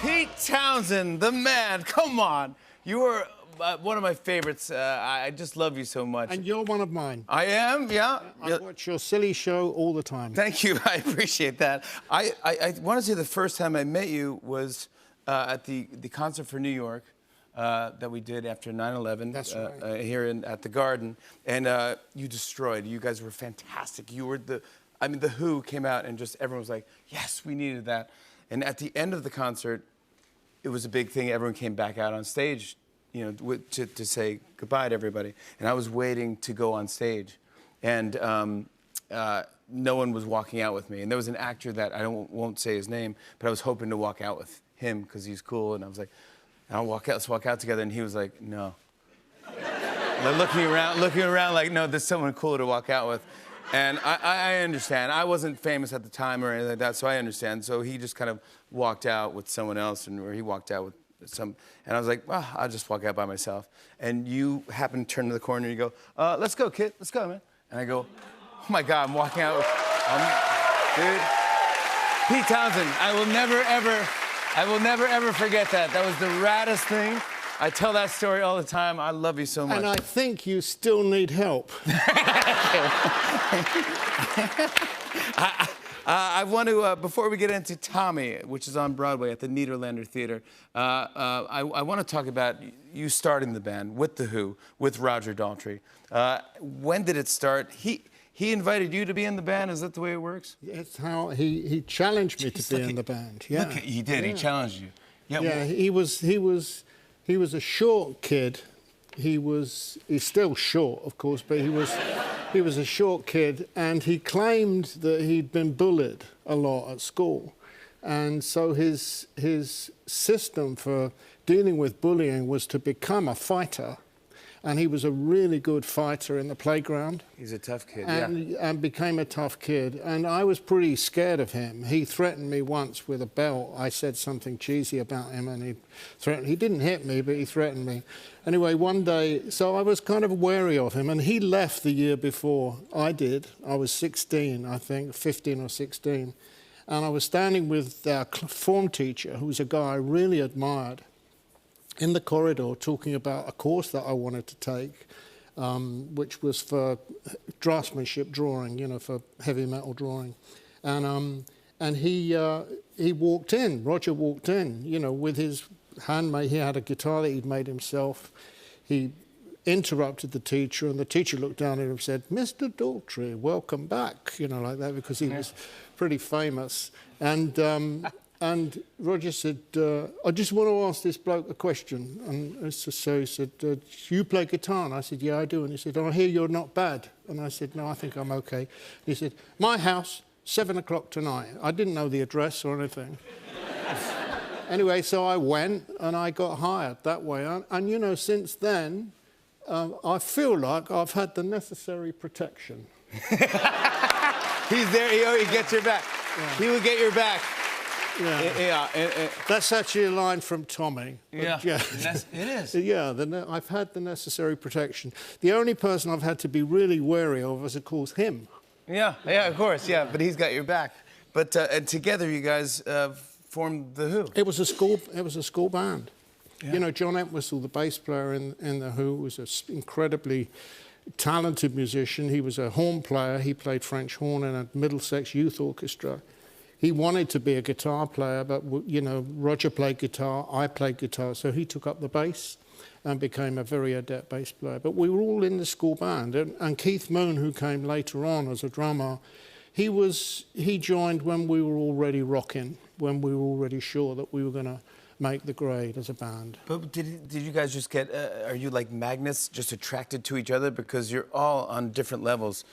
Pete Townsend, the man. Come on. You are one of my favorites. I just love you so much. And you're one of mine. I am, yeah. I watch your silly show all the time. Thank you. I appreciate that. I want to say the first time I met you was at the concert for New York that we did after 9/11. That's right. Here at the Garden. And you destroyed. You guys were fantastic. You were the Who came out and just everyone was like, yes, we needed that. And at the end of the concert, it was a big thing. Everyone came back out on stage, you know, to say goodbye to everybody. And I was waiting to go on stage. And no one was walking out with me. And there was an actor that I won't say his name, but I was hoping to walk out with him because he's cool. And I was like, let's walk out together. And he was like, no. Like looking around like, no, there's someone cooler to walk out with. And I understand. I wasn't famous at the time or anything like that, so I understand. So he just kind of walked out with someone else, or he walked out with some. And I was like, well, I'll just walk out by myself. And you happen to turn to the corner and you go, let's go, kid. Let's go, man. And I go, oh, my God, I'm walking out with, dude, Pete Townsend. I will never, ever forget that. That was the raddest thing. I tell that story all the time. I love you so much. And I think you still need help. I want to, before we get into Tommy, which is on Broadway at the Nederlander Theater, I want to talk about you starting the band with The Who, with Roger Daltrey. When did it start? He invited you to be in the band. Is that the way it works? It's how he challenged me to be in the band. Yeah. Look, he did. Yeah. He challenged you. Yeah, well, he was a short kid. He's still short, of course, but he was a short kid, and he claimed that he'd been bullied a lot at school. And so his system for dealing with bullying was to become a fighter. And he was a really good fighter in the playground. He's a tough kid, and became a tough kid. And I was pretty scared of him. He threatened me once with a belt. I said something cheesy about him, and he threatened. He didn't hit me, but he threatened me. Anyway, one day, so I was kind of wary of him, and he left the year before I did. I was 16, I think, 15 or 16. And I was standing with our form teacher, who was a guy I really admired, in the corridor talking about a course that I wanted to take, which was for draftsmanship drawing, you know, for heavy metal drawing. And he walked in, Roger walked in, you know, with his handmade, he had a guitar that he'd made himself. He interrupted the teacher, and the teacher looked down at him and said, Mr. Daltrey, welcome back, you know, like that, because he was pretty famous. And Roger said, I just want to ask this bloke a question. And so he said, do you play guitar? And I said, yeah, I do. And he said, I hear you're not bad. And I said, no, I think I'm okay. He said, my house, 7 o'clock tonight. I didn't know the address or anything. Anyway, so I went and I got hired that way. And you know, since then, I feel like I've had the necessary protection. He's there, he gets your back. Yeah. He will get your back. Yeah. That's actually a line from Tommy. Yeah, it is. Yeah, I've had the necessary protection. The only person I've had to be really wary of is, of course, him. Yeah, of course, yeah, but he's got your back. But and together you guys formed The Who. It was a school band. Yeah. You know, John Entwistle, the bass player in The Who, was an incredibly talented musician. He was a horn player. He played French horn in a Middlesex youth orchestra. He wanted to be a guitar player, but, you know, Roger played guitar, I played guitar, so he took up the bass and became a very adept bass player. But we were all in the school band, and Keith Moon, who came later on as a drummer, he joined when we were already rocking, when we were already sure that we were going to make the grade as a band. But did you guys just get, are you like magnets, just attracted to each other? Because you're all on different levels,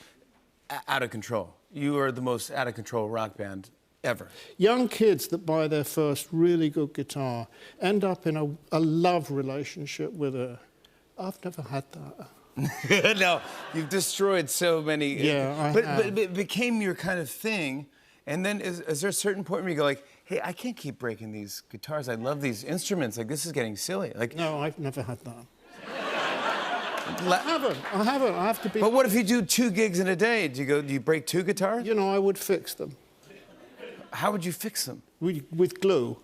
out of control. You are the most out of control rock band ever. Young kids that buy their first really good guitar end up in a love relationship with her. I've never had that. No, you've destroyed so many. Yeah, but it became your kind of thing. And then is there a certain point where you go like, hey, I can't keep breaking these guitars. I love these instruments. Like, this is getting silly. Like, no, I've never had that. I haven't. I have to be... But what if you do 2 gigs in a day? Do you break 2 guitars? You know, I would fix them. How would you fix them? With glue.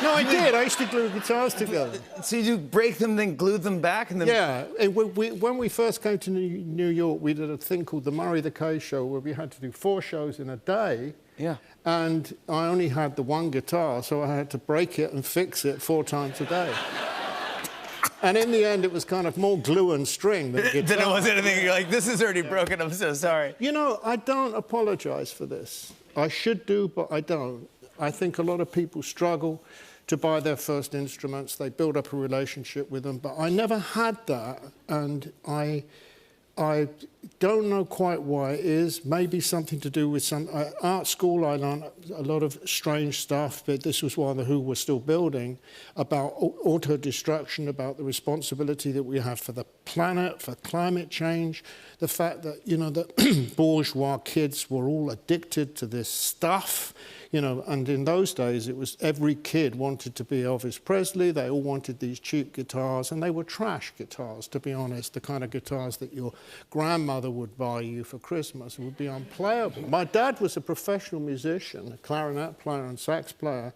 No, I did. I used to glue guitars together. So you break them, then glue them back, and then... Yeah, and when we first came to New York, we did a thing called the Murray the K Show, where we had to do 4 shows in a day. Yeah. And I only had the one guitar, so I had to break it and fix it 4 times a day. And in the end, it was kind of more glue and string than guitar. Then it was anything. You're like, this is already broken. I'm so sorry. You know, I don't apologize for this. I should do, but I don't. I think a lot of people struggle to buy their first instruments. They build up a relationship with them, but I never had that, and I don't know quite why it is. Maybe something to do with some art school. I learned a lot of strange stuff, but this was while the Who were still building, about auto-destruction, about the responsibility that we have for the planet, for climate change, the fact that, you know, that bourgeois kids were all addicted to this stuff, you know, and in those days it was every kid wanted to be Elvis Presley. They all wanted these cheap guitars, and they were trash guitars, to be honest, the kind of guitars that your grandmother would buy you for Christmas. It would be unplayable. My dad was a professional musician, a clarinet player and sax player,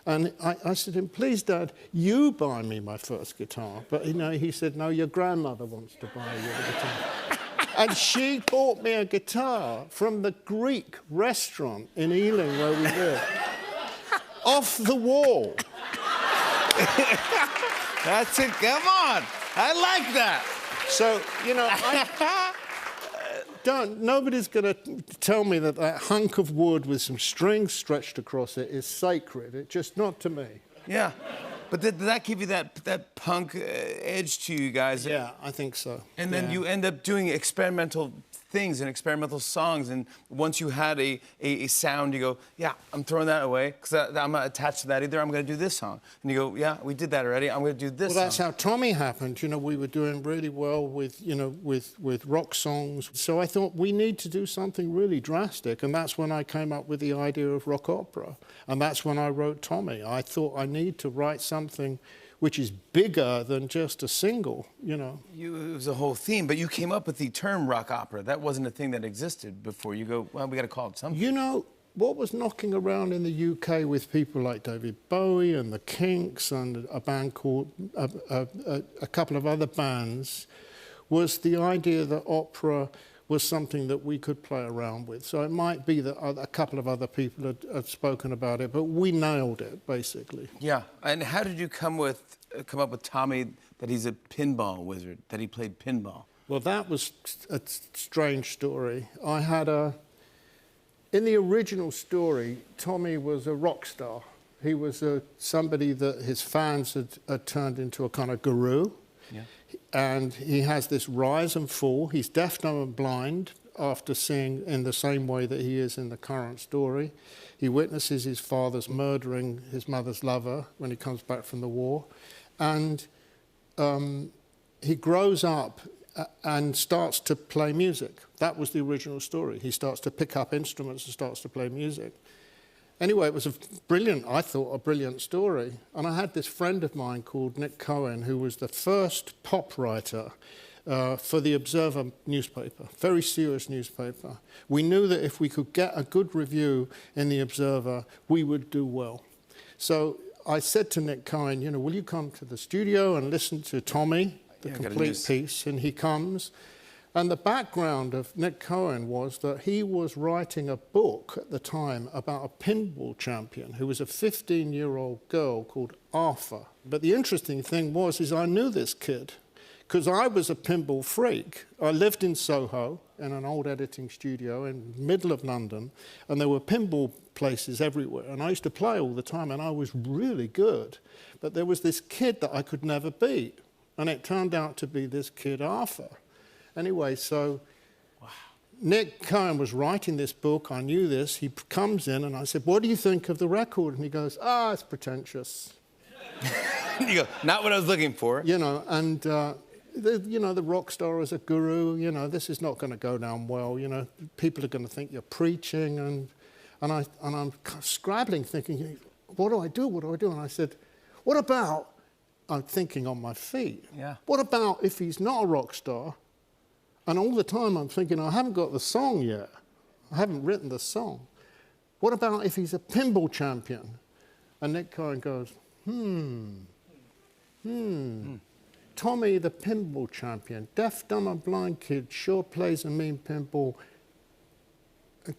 and I said to him, please, Dad, you buy me my first guitar. But, you know, he said, no, your grandmother wants to buy you a guitar. And she bought me a guitar from the Greek restaurant in Ealing where we live. Off the wall. That's it. Come on. I like that. So, you know, nobody's going to tell me that that hunk of wood with some strings stretched across it is sacred. It's just not to me. Yeah. But did that give you that punk edge to you guys? Yeah, I think so. And then you end up doing experimental things and experimental songs, and once you had a sound, you go, yeah, I'm throwing that away, because I'm not attached to that either. I'm going to do this song. And you go, yeah, we did that already. I'm going to do this Well, that's song. how Tommy happened. You know, we were doing really well with, you know, with rock songs. So I thought we need to do something really drastic, and that's when I came up with the idea of rock opera. And that's when I wrote Tommy. I thought I need to write something which is bigger than just a single, you know. It was a whole theme, but you came up with the term rock opera. That wasn't a thing that existed before. You go, well, we got to call it something. You know, what was knocking around in the UK with people like David Bowie and the Kinks and a band called, a couple of other bands, was the idea that opera was something that we could play around with. So it might be that a couple of other people had spoken about it, but we nailed it, basically. Yeah, and how did you come up with Tommy, that he's a pinball wizard, that he played pinball? Well, that was a strange story. I had in the original story, Tommy was a rock star. He was somebody that his fans had turned into a kind of guru. Yeah. And he has this rise and fall. He's deaf, dumb, and blind after seeing in the same way that he is in the current story. He witnesses his father's murdering his mother's lover when he comes back from the war. And he grows up and starts to play music. That was the original story. He starts to pick up instruments and starts to play music. Anyway, it was I thought, a brilliant story. And I had this friend of mine called Nick Cohen, who was the first pop writer for the Observer newspaper, very serious newspaper. We knew that if we could get a good review in the Observer, we would do well. So I said to Nick Cohen, you know, will you come to the studio and listen to Tommy, the complete piece? And he comes. And the background of Nick Cohen was that he was writing a book at the time about a pinball champion who was a 15-year-old girl called Arthur. But the interesting thing is I knew this kid because I was a pinball freak. I lived in Soho in an old editing studio in the middle of London, and there were pinball places everywhere. And I used to play all the time, and I was really good. But there was this kid that I could never beat, and it turned out to be this kid Arthur. Anyway, so Nick Cohen was writing this book. I knew this. He comes in and I said, what do you think of the record? And he goes, it's pretentious. You go, not what I was looking for. You know, and, the rock star is a guru. You know, this is not going to go down well. You know, people are going to think you're preaching. And I'm scrabbling, thinking, what do I do? What do I do? And I said, what about, I'm thinking on my feet. Yeah. What about if he's not a rock star? And all the time I'm thinking, I haven't got the song yet. I haven't written the song. What about if he's a pinball champion? And Nick Cohen goes, Tommy, the pinball champion, deaf, dumb and blind kid, sure plays a mean pinball,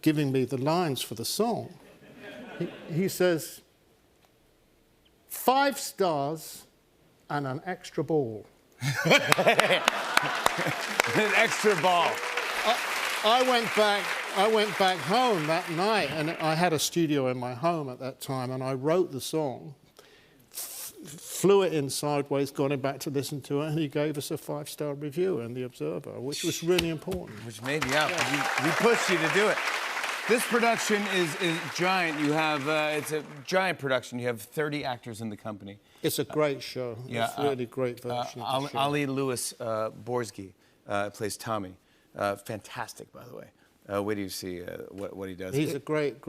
giving me the lines for the song. He says, 5 stars and an extra ball. An extra ball. I went back home that night, and I had a studio in my home at that time, and I wrote the song, flew it in sideways, got him back to listen to it, and he gave us a 5-star review in The Observer, which was really important. Which made me up. We pushed you to do it. This production is giant. You have, it's a giant production. You have 30 actors in the company. It's a great show. Yeah, it's a really great version of the show. Ali Lewis Borzgi plays Tommy. Fantastic, by the way. Wait till you see what he does. He's a great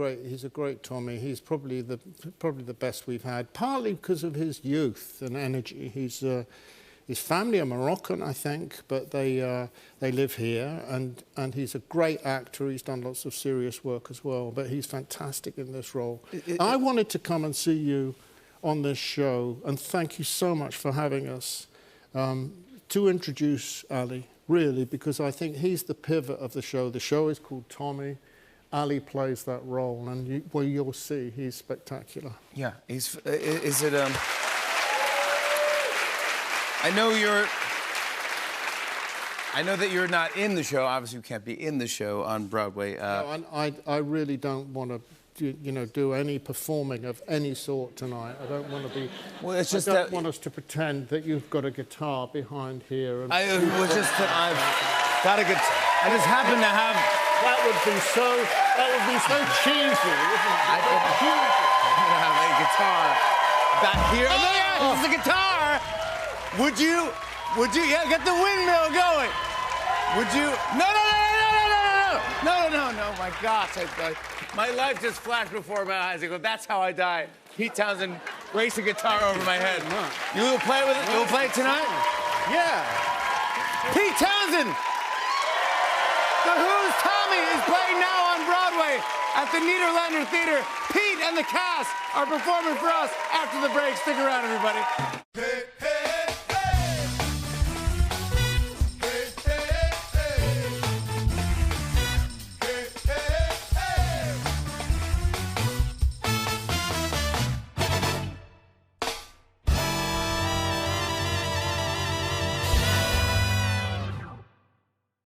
Tommy. He's probably the best we've had, partly because of his youth and energy. His family are Moroccan, I think, but they live here, and he's a great actor. He's done lots of serious work as well, but he's fantastic in this role. I wanted to come and see you on this show, and thank you so much for having us, to introduce Ali, really, because I think he's the pivot of the show. The show is called Tommy. Ali plays that role, and you'll see he's spectacular. Yeah, is it I know that you're not in the show. Obviously, you can't be in the show on Broadway. No, I really don't want to, do any performing of any sort tonight. I don't want to be. Well, it's just I don't want us to pretend that you've got a guitar behind here. And I was just that I've got a guitar. I just happen to have. That would be so cheesy, wouldn't it? I have a guitar back here. Oh, yeah, this is a guitar. Would you, yeah, get the windmill going. Would you, no, my gosh, my life just flashed before my eyes. I go, that's how I die. Pete Townsend race a guitar over my head. You will play with it? You will play it tonight? Yeah. Pete Townsend! The Who's Tommy is playing now on Broadway at the Niederlander Theater. Pete and the cast are performing for us after the break. Stick around, everybody.